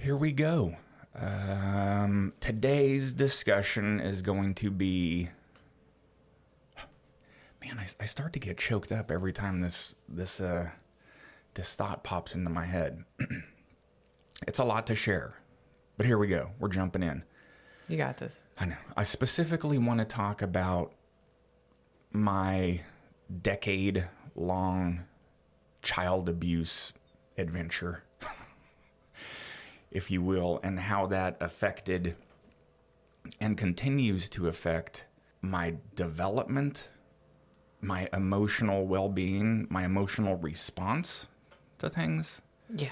Here we go. Today's discussion is going to be... Man, I start to get choked up every time this thought pops into my head. It's a lot to share, but here we go. We're jumping in. You got this. I know. I specifically want to talk about my decade-long child abuse adventure, if you will, and how that affected and continues to affect my development, my emotional well-being, my emotional response to things. Yeah.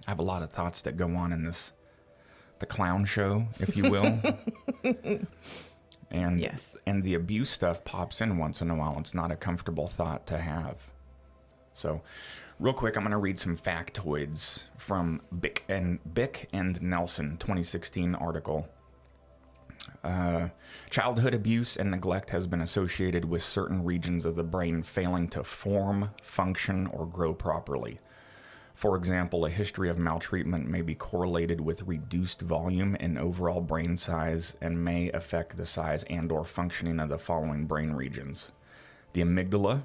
I have a lot of thoughts that go on in the clown show, if you will. And Yes. And the abuse stuff pops in once in a while. It's not a comfortable thought to have. So, real quick, I'm going to read some factoids from Bick and Nelson 2016 article. Childhood abuse and neglect has been associated with certain regions of the brain failing to form, function, or grow properly. For example, a history of maltreatment may be correlated with reduced volume in overall brain size and may affect the size and/or functioning of the following brain regions: the amygdala,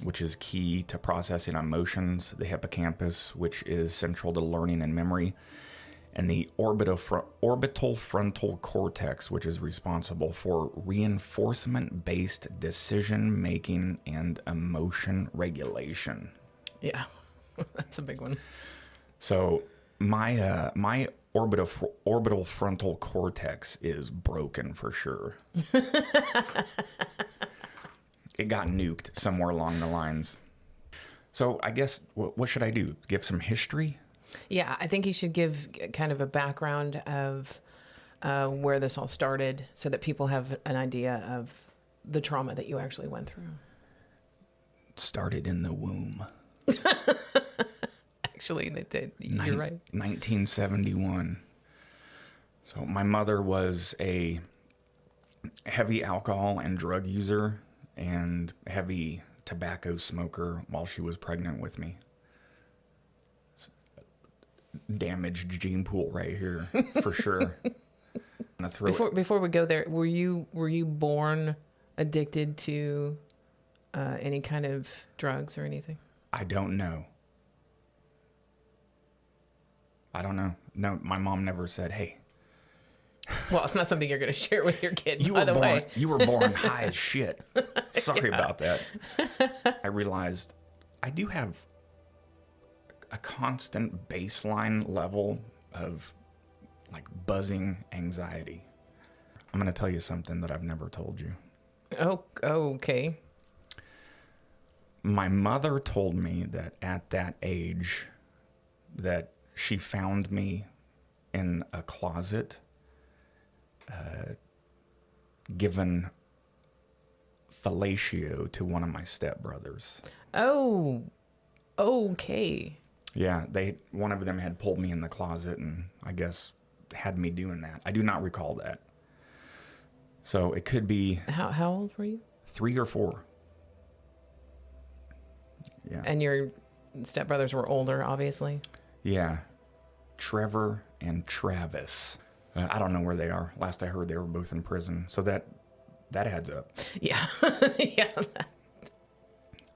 which is key to processing emotions, the hippocampus, which is central to learning and memory, and the orbital frontal cortex, which is responsible for reinforcement-based decision-making and emotion regulation. Yeah. That's a big one. So my orbital frontal cortex is broken for sure. It got nuked somewhere along the lines. So I guess, what should I do? Give some history? Yeah, I think you should give kind of a background of where this all started so that people have an idea of the trauma that you actually went through. It started in the womb. Actually, they did. You're right. 1971. So my mother was a heavy alcohol and drug user and heavy tobacco smoker while she was pregnant with me. Damaged gene pool right here, for sure. Before we go there, were you born addicted to any kind of drugs or anything? I don't know. No, my mom never said, "Hey." Well, it's not something you're going to share with your kid, You were born high as shit. Sorry about that. I realized I do have a constant baseline level of like buzzing anxiety. I'm going to tell you something that I've never told you. Oh, okay. My mother told me that at that age that she found me in a closet, given fellatio to one of my stepbrothers. Oh, okay. Yeah, one of them had pulled me in the closet and I guess had me doing that. I do not recall that. So it could be... How old were you? 3 or 4. Yeah. And your stepbrothers were older, obviously? Yeah. Trevor and Travis. I don't know where they are. Last I heard, they were both in prison. So that adds up. Yeah. Yeah.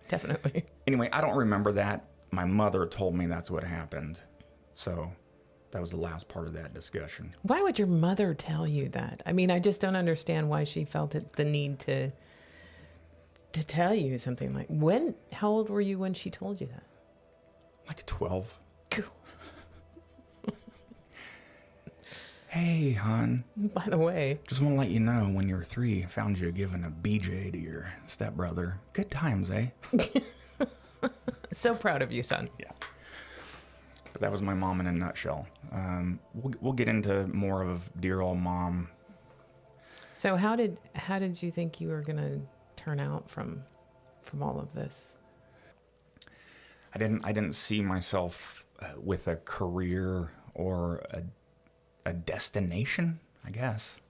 Definitely. Anyway, I don't remember that. My mother told me that's what happened. So that was the last part of that discussion. Why would your mother tell you that? I mean, I just don't understand why she felt the need to tell you something like... How old were you when she told you that? Like 12. Cool. Hey, hon. By the way. Just want to let you know, when you were 3, I found you giving a BJ to your stepbrother. Good times, eh? So proud of you, son. Yeah. But that was my mom in a nutshell. We'll get into more of dear old mom. So how did you think you were gonna turn out from all of this? I didn't see myself with a career or a destination, I guess.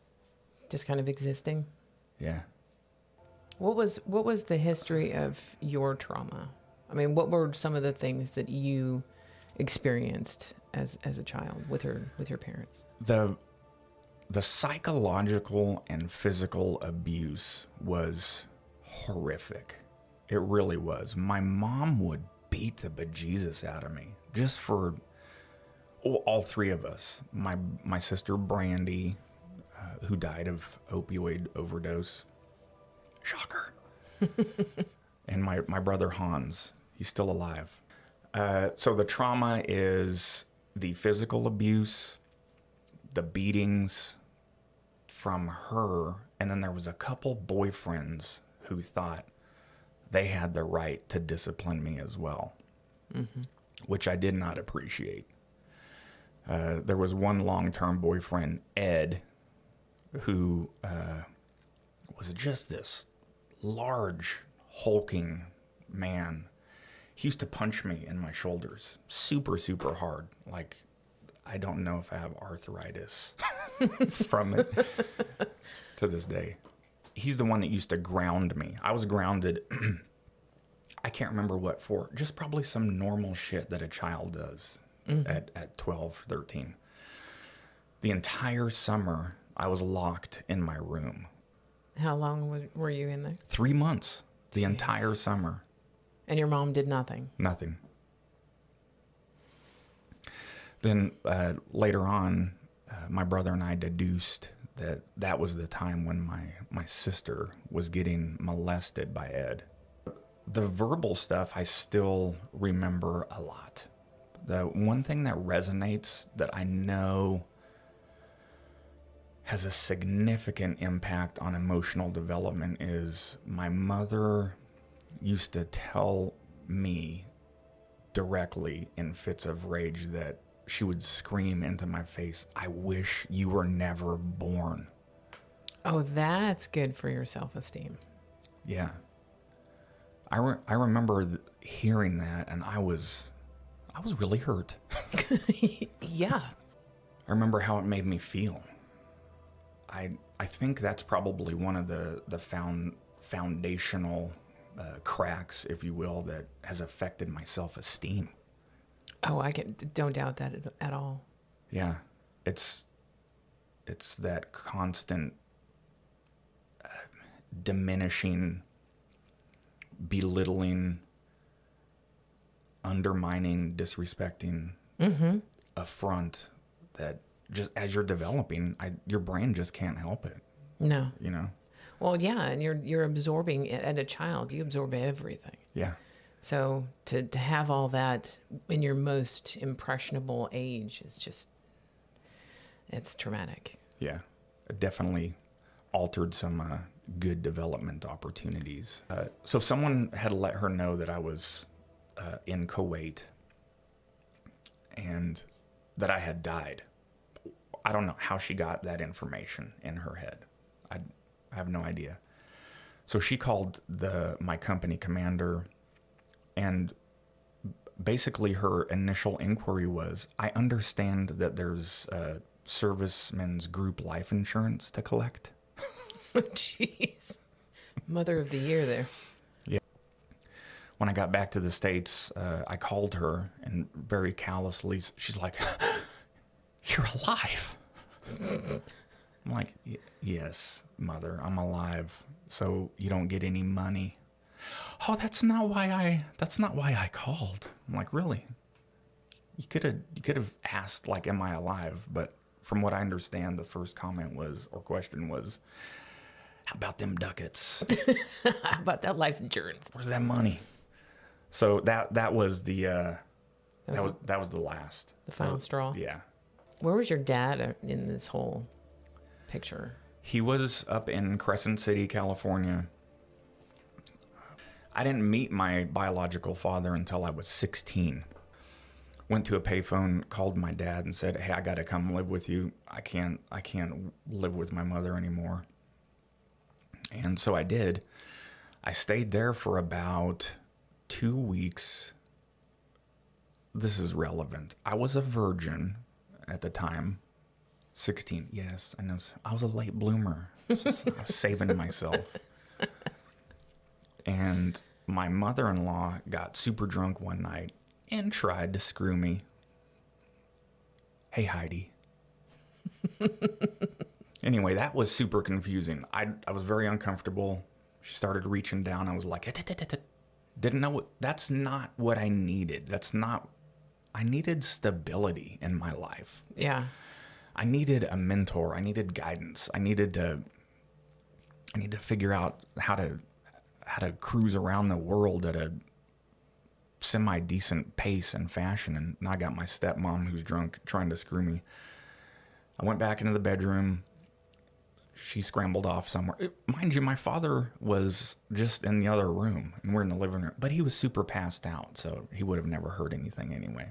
Just kind of existing? Yeah. What was the history of your trauma? I mean, what were some of the things that you experienced as a child with your parents? The psychological and physical abuse was horrific. It really was. My mom would beat the bejesus out of me just for all three of us. My sister Brandy, who died of opioid overdose. Shocker. And my brother Hans, he's still alive. So the trauma is the physical abuse, the beatings from her, and then there was a couple boyfriends who thought they had the right to discipline me as well, which I did not appreciate. There was one long-term boyfriend, Ed, who was just this large, hulking man. He used to punch me in my shoulders super, super hard. Like, I don't know if I have arthritis from it to this day. He's the one that used to ground me. I was grounded, I can't remember what for, just probably some normal shit that a child does at 12, 13. The entire summer, I was locked in my room. How long were you in there? 3 months, the entire summer. And your mom did nothing? Nothing. Then later on, my brother and I deduced that that was the time when my sister was getting molested by Ed. The verbal stuff I still remember a lot. The one thing that resonates that I know has a significant impact on emotional development is my mother used to tell me directly in fits of rage that she would scream into my face, "I wish you were never born." Oh, that's good for your self-esteem. Yeah. I remember hearing that, and I was really hurt. Yeah. I remember how it made me feel. I think that's probably one of the foundational cracks, if you will, that has affected my self-esteem. Oh, don't doubt that at all. Yeah, it's that constant diminishing, belittling, undermining, disrespecting affront that just as you're developing, your brain just can't help it. No. You know? Well, yeah, and you're absorbing it. At a child, you absorb everything. Yeah. So to have all that in your most impressionable age is just, it's traumatic. Yeah. It definitely altered some good development opportunities. So someone had let her know that I was in Kuwait and that I had died. I don't know how she got that information in her head. I have no idea. So she called my company commander, and basically her initial inquiry was, I understand that there's servicemen's group life insurance to collect. Jeez. Mother of the year there. Yeah. When I got back to the States, I called her, and very callously, she's like, "You're alive." I'm like, "Yes, Mother, I'm alive. So you don't get any money." "Oh, that's not why I called." I'm like, "Really? You could have asked, like, am I alive?" But from what I understand, the first comment question was, "How about them ducats?" How about that life insurance? Where's that money? So that was the that was the last. The final straw. Yeah. Where was your dad in this whole picture? He was up in Crescent City, California. I didn't meet my biological father until I was 16. Went to a payphone, called my dad, and said, "Hey, I got to come live with you. I can't live with my mother anymore." And so I did. I stayed there for about 2 weeks. This is relevant. I was a virgin at the time. 16. Yes, I know. I was a late bloomer. I was saving myself. And my mother-in-law got super drunk one night and tried to screw me. Hey, Heidi. Anyway, that was super confusing. I was very uncomfortable. She started reaching down. I was like, didn't know. That's not what I needed. I needed stability in my life. Yeah. I needed a mentor. I needed guidance. I need to figure out how to cruise around the world at a semi-decent pace and fashion. And I got my stepmom who's drunk trying to screw me. I went back into the bedroom. She scrambled off somewhere. Mind you, my father was just in the other room, and we're in the living room. But he was super passed out, so he would have never heard anything anyway.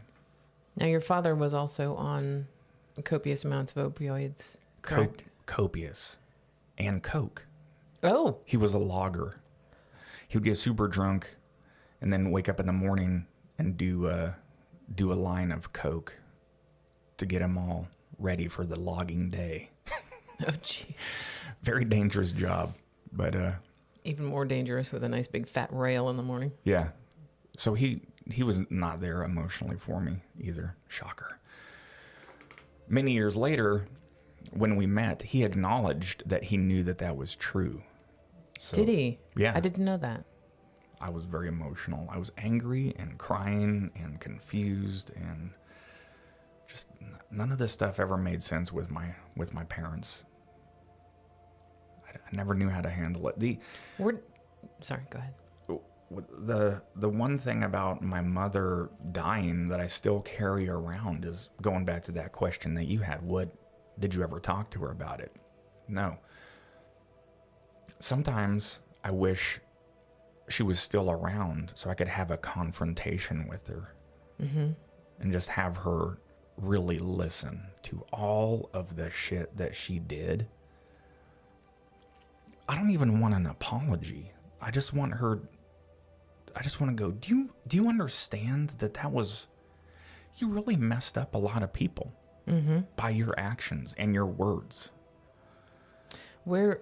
Now, your father was also on copious amounts of opioids, correct? Copious. And coke. Oh. He was a logger. He would get super drunk and then wake up in the morning and do a line of coke to get him all ready for the logging day. Oh, gee. Very dangerous job, but even more dangerous with a nice big fat rail in the morning. yeah. So he was not there emotionally for me either. Shocker. Many years later, when we met, he acknowledged that he knew that was true. So, did he? Yeah. I didn't know that. I was very emotional. I was angry and crying and confused, and just none of this stuff ever made sense with my parents. I never knew how to handle it. Sorry, go ahead. The one thing about my mother dying that I still carry around is going back to that question that you had. What did you ever talk to her about it? No. Sometimes I wish she was still around so I could have a confrontation with her and just have her really listen to all of the shit that she did. I don't even want an apology. I just want to go, do you understand that was, you really messed up a lot of people by your actions and your words. Where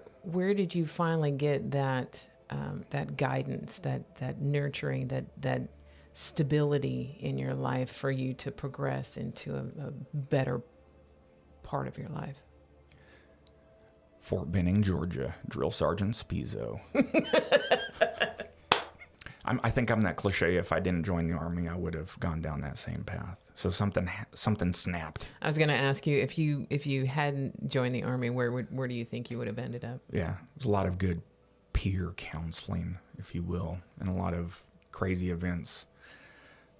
did you finally get that guidance, that nurturing, that stability in your life for you to progress into a better part of your life? Fort Benning, Georgia, Drill Sergeant Spizzo. I think I'm that cliche. If I didn't join the Army, I would have gone down that same path. So something snapped. I was going to ask you, if you hadn't joined the Army, where do you think you would have ended up? Yeah, there's a lot of good peer counseling, if you will, and a lot of crazy events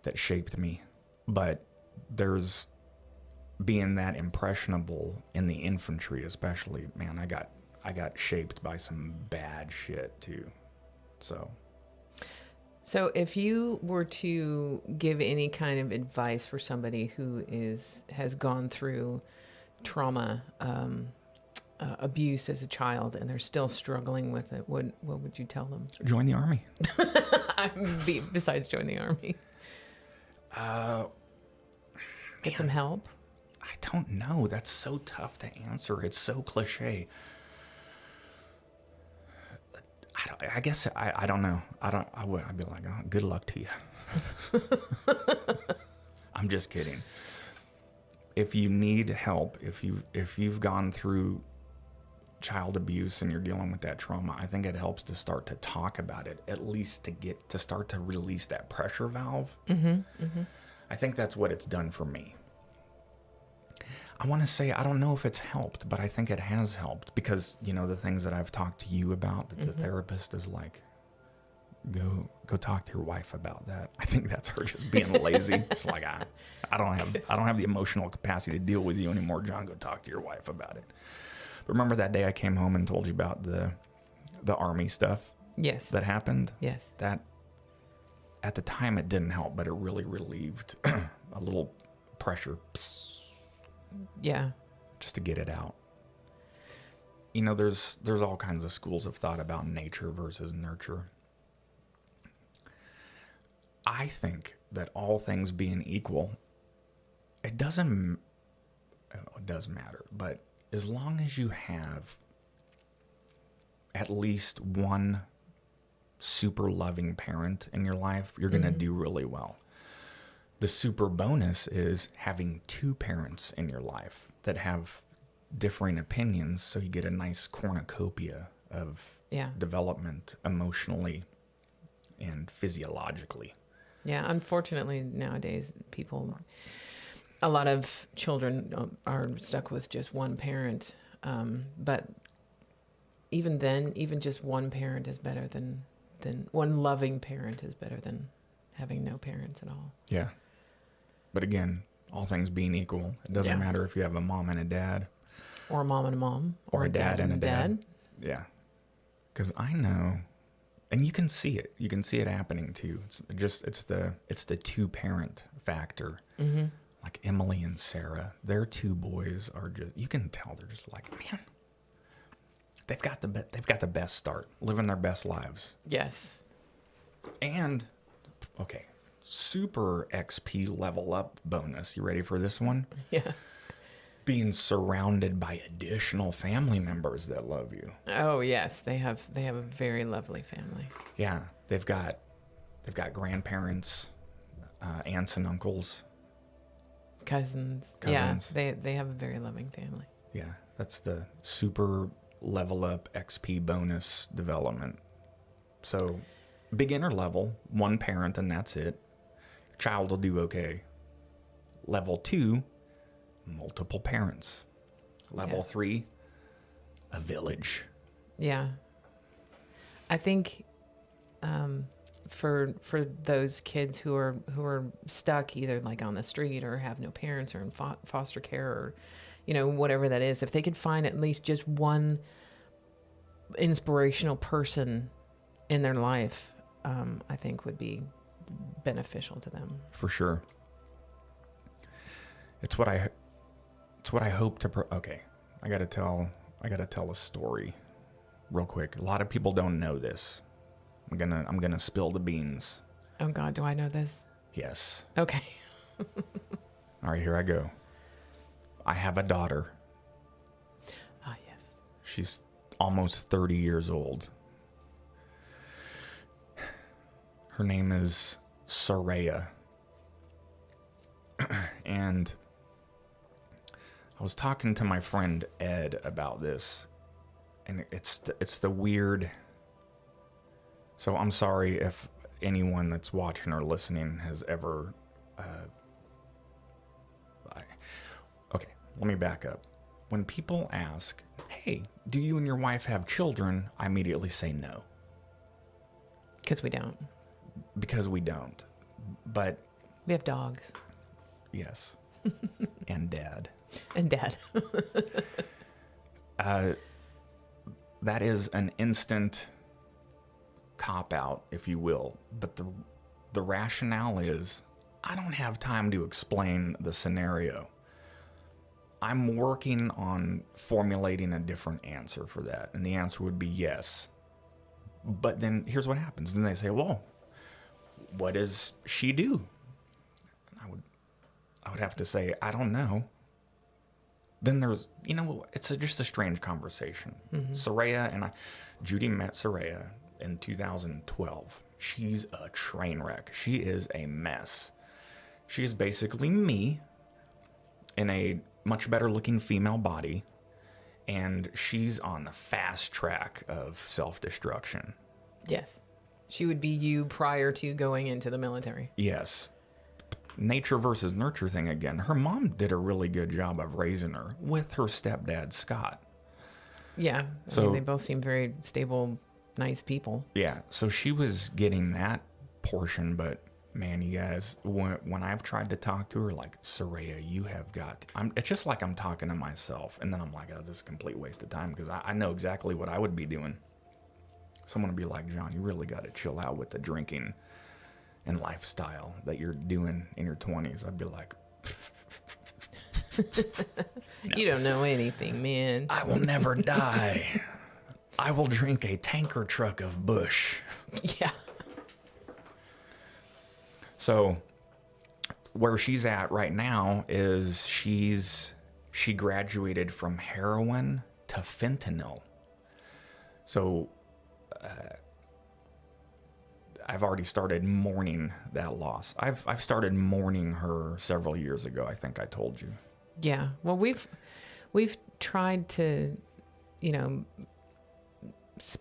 that shaped me. But there's being that impressionable in the infantry, especially. Man, I got shaped by some bad shit too. So if you were to give any kind of advice for somebody who has gone through trauma, abuse as a child, and they're still struggling with it, what would you tell them? Join the Army. Besides join the Army. Get some help? I don't know. That's so tough to answer. It's so cliche. I guess I don't know. I'd be like, oh, good luck to you. I'm just kidding. If you need help, if you've gone through child abuse and you're dealing with that trauma, I think it helps to start to talk about it, at least to start to release that pressure valve. I think that's what it's done for me. I want to say, I don't know if it's helped, but I think it has helped because, the things that I've talked to you about, that the therapist is like, go talk to your wife about that. I think that's her just being lazy. It's like, I don't have the emotional capacity to deal with you anymore, John. Go talk to your wife about it. But remember that day I came home and told you about the Army stuff? Yes. That happened? Yes. That, at the time, it didn't help, but it really relieved a little pressure. Yeah. Just to get it out. There's all kinds of schools of thought about nature versus nurture. I think that all things being equal, it does matter, but as long as you have at least one super loving parent in your life, you're going to do really well. The super bonus is having two parents in your life that have differing opinions, so you get a nice cornucopia of Yeah. development emotionally and physiologically. Yeah. Unfortunately, nowadays, a lot of children are stuck with just one parent. But even then, even just one parent is better than one loving parent is better than having no parents at all. Yeah. But again, all things being equal, it doesn't matter if you have a mom and a dad. Or a mom and a mom. Or a dad and a dad. Yeah. Because I know, and you can see it. You can see it happening too. It's the two parent factor. Mm-hmm. Like Emily and Sarah, their two boys are just, you can tell they're just like, man, they've got the best start, living their best lives. Yes. And okay, super XP level up bonus. You ready for this one? Yeah. Being surrounded by additional family members that love you. Oh yes, they have a very lovely family. Yeah, they've got grandparents, aunts and uncles, cousins. Yeah, they have a very loving family. Yeah, that's the super level up XP bonus development. So beginner level, one parent and that's it. Child will do okay. Level 2, multiple parents. Level 3, a village. Yeah. I think for those kids who are stuck either like on the street or have no parents or in foster care or whatever that is, if they could find at least just one inspirational person in their life, I think would be beneficial to them. For sure. It's what I hope to okay, I got to tell a story real quick. A lot of people don't know this. I'm going to spill the beans. Oh God, do I know this? Yes. Okay. All right, here I go. I have a daughter. Ah, yes. She's almost 30 years old. Her name is Soraya. And I was talking to my friend Ed about this, and it's the weird. So I'm sorry if anyone that's watching or listening has ever. Okay, let me back up. When people ask, "Hey, do you and your wife have children?" I immediately say no. Because we don't. Because we don't. But we have dogs. Yes. And dad. And dad. That is an instant cop-out, if you will. But the rationale is, I don't have time to explain the scenario. I'm working on formulating a different answer for that. And the answer would be yes. But then here's what happens. Then they say, well, what does she do? I would have to say, I don't know. Then there's, it's just a strange conversation. Mm-hmm. Soraya and Judi met Soraya in 2012. She's a train wreck. She is a mess. She is basically me in a much better looking female body, and she's on the fast track of self-destruction. Yes. She would be you prior to going into the military. Yes. Nature versus nurture thing again. Her mom did a really good job of raising her with her stepdad, Scott. Yeah. I mean, they both seem very stable, nice people. Yeah. So she was getting that portion, but man, you guys, when I've tried to talk to her, like, Soraya, you have got... it's just like I'm talking to myself. And then I'm like, oh, this is a complete waste of time because I know exactly what I would be doing. Someone would be like, John, you really got to chill out with the drinking and lifestyle that you're doing in your 20s. I'd be like... No. You don't know anything, man. I will never die. I will drink a tanker truck of Bush. Yeah. So where she's at right now is she graduated from heroin to fentanyl. So I've already started mourning that loss. I've started mourning her several years ago. I think I told you. Yeah. Well, we've tried to, you know,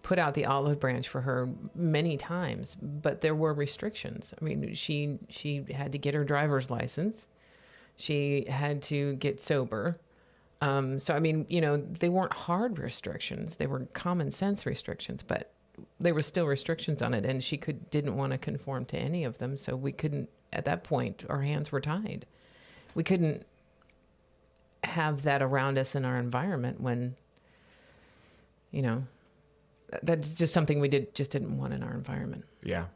put out the olive branch for her many times, but there were restrictions. I mean, she had to get her driver's license. She had to get sober. So, I mean, you know, they weren't hard restrictions. They were common sense restrictions, but there were still restrictions on it. And she didn't want to conform to any of them. So we couldn't, at that point, our hands were tied. We couldn't have that around us in our environment when, you know, that's just something we didn't want in our environment. Yeah.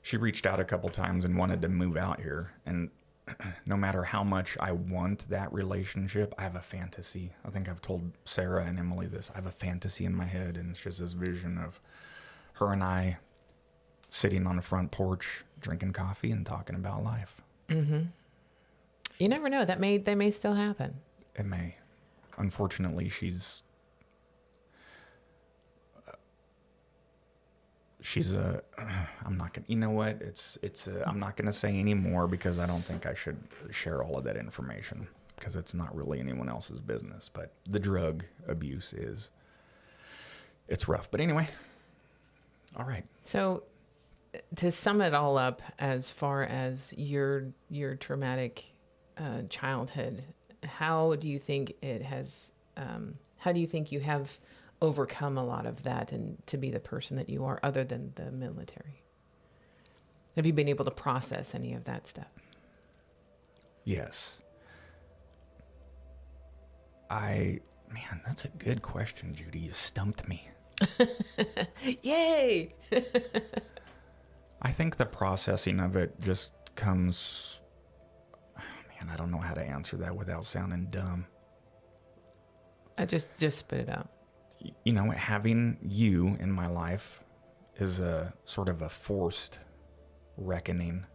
She reached out a couple times and wanted to move out here. And no matter how much I want that relationship, I have a fantasy. I think I've told Sarah and Emily this. I have a fantasy in my head, and it's just this vision of her and I sitting on the front porch, drinking coffee and talking about life. Mm-hmm. You never know. That may still happen. It may. Unfortunately, she's I'm not gonna, you know what? I'm not gonna say any more because I don't think I should share all of that information because it's not really anyone else's business. But the drug abuse it's rough. But anyway, all right. So to sum it all up, as far as your traumatic childhood, how do you think it has, how do you think you have overcome a lot of that and to be the person that you are other than the military? Have you been able to process any of that stuff? Yes. Man, that's a good question, Judy. You stumped me. Yay! I think the processing of it just comes, man, I don't know how to answer that without sounding dumb. I just spit it out. You know, having you in my life is a sort of a forced reckoning.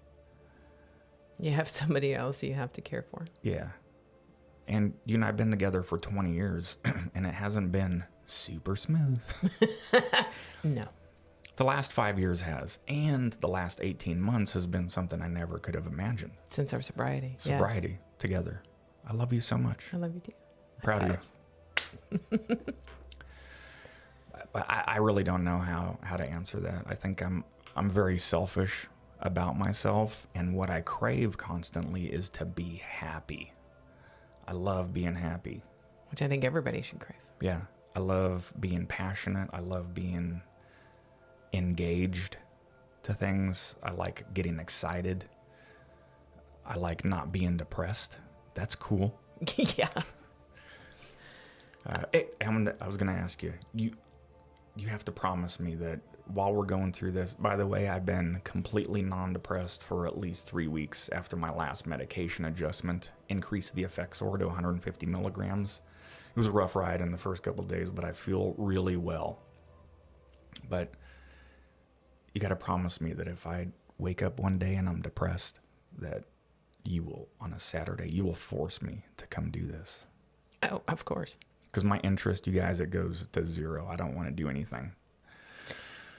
You have somebody else you have to care for. Yeah. And you and I have been together for 20 years, and it hasn't been super smooth. No. The last 5 years has, and the last 18 months has been something I never could have imagined. Since our sobriety. Sobriety, yes. Together. I love you so much. I love you too. Proud of you. But I really don't know how to answer that. I think I'm very selfish about myself, and what I crave constantly is to be happy. I love being happy. Which I think everybody should crave. Yeah. I love being passionate. I love being engaged to things. I like getting excited. I like not being depressed. That's cool. Yeah. I was going to ask you, you have to promise me that while we're going through this, by the way, I've been completely non-depressed for at least 3 weeks after my last medication adjustment increased the Effexor to 150 milligrams. It was a rough ride in the first couple of days, but I feel really well. But you got to promise me that if I wake up one day and I'm depressed, that you will, on a Saturday, you will force me to come do this. Oh, of course. Because my interest, you guys, it goes to zero. I don't want to do anything.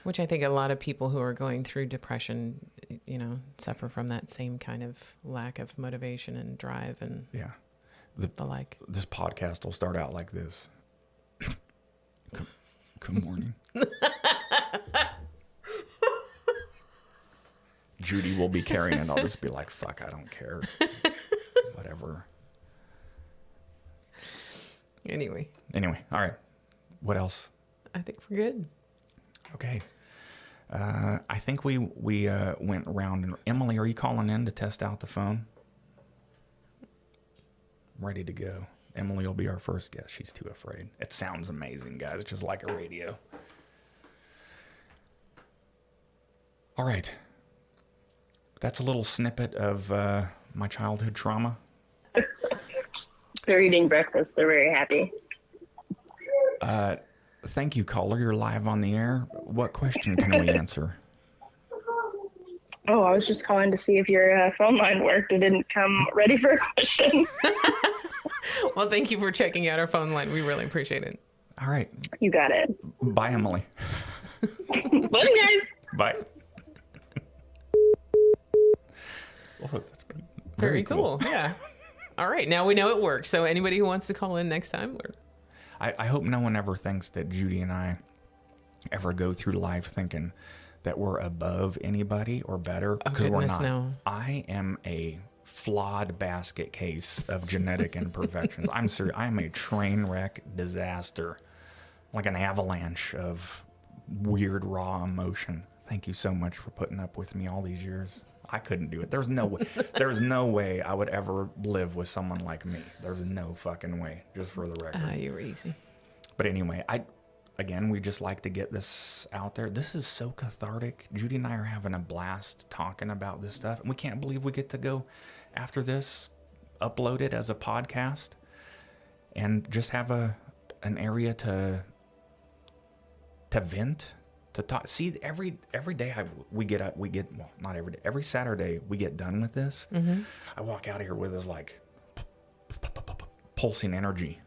Which I think a lot of people who are going through depression, you know, suffer from that same kind of lack of motivation and drive and yeah, the like. This podcast will start out like this. Good morning. Judy will be carrying it. I'll just be like, fuck, I don't care. Whatever. Anyway, all right. What else? I think we're good. Okay. I think we went around. And Emily, are you calling in to test out the phone? I'm ready to go. Emily will be our first guest. She's too afraid. It sounds amazing, guys. It's just like a radio. All right. That's a little snippet of my childhood trauma. They're eating breakfast. They're very happy. Thank you, caller. You're live on the air. What question can we answer? Oh, I was just calling to see if your phone line worked. It didn't come ready for a question. Well, thank you for checking out our phone line. We really appreciate it. All right. You got it. Bye, Emily. Love you guys. Bye. Very cool. Yeah. All right. Now we know it works. So anybody who wants to call in next time, I hope no one ever thinks that Judi and I ever go through life thinking that we're above anybody or better, because we're not. No. I am a flawed basket case of genetic imperfections. I'm serious. I am a train wreck disaster, like an avalanche of weird raw emotion. Thank you so much for putting up with me all these years. I couldn't do it. There's no way. There's no way I would ever live with someone like me. There's no fucking way. Just for the record. You were easy. But anyway, again, we just like to get this out there. This is so cathartic. Judi and I are having a blast talking about this stuff. And we can't believe we get to go after this, upload it as a podcast, and just have an area to vent, to talk. See, every day well, not every day, every Saturday we get done with this. Mm-hmm. I walk out of here with this like pulsing energy.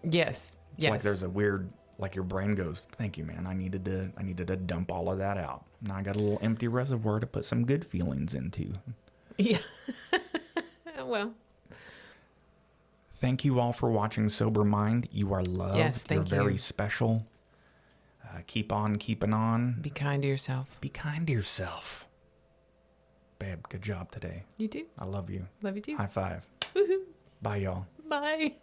Yes. It's yes. like there's a weird, like your brain goes, thank you, man. I needed to dump all of that out. Now I got a little empty reservoir to put some good feelings into. Yeah. Well. Thank you all for watching Sober Mind. You are loved. Yes, thank You're you. very special. Keep on keeping on. Be kind to yourself. Be kind to yourself. Babe, good job today. You too. I love you. Love you too. High five. Woohoo. Bye, y'all. Bye.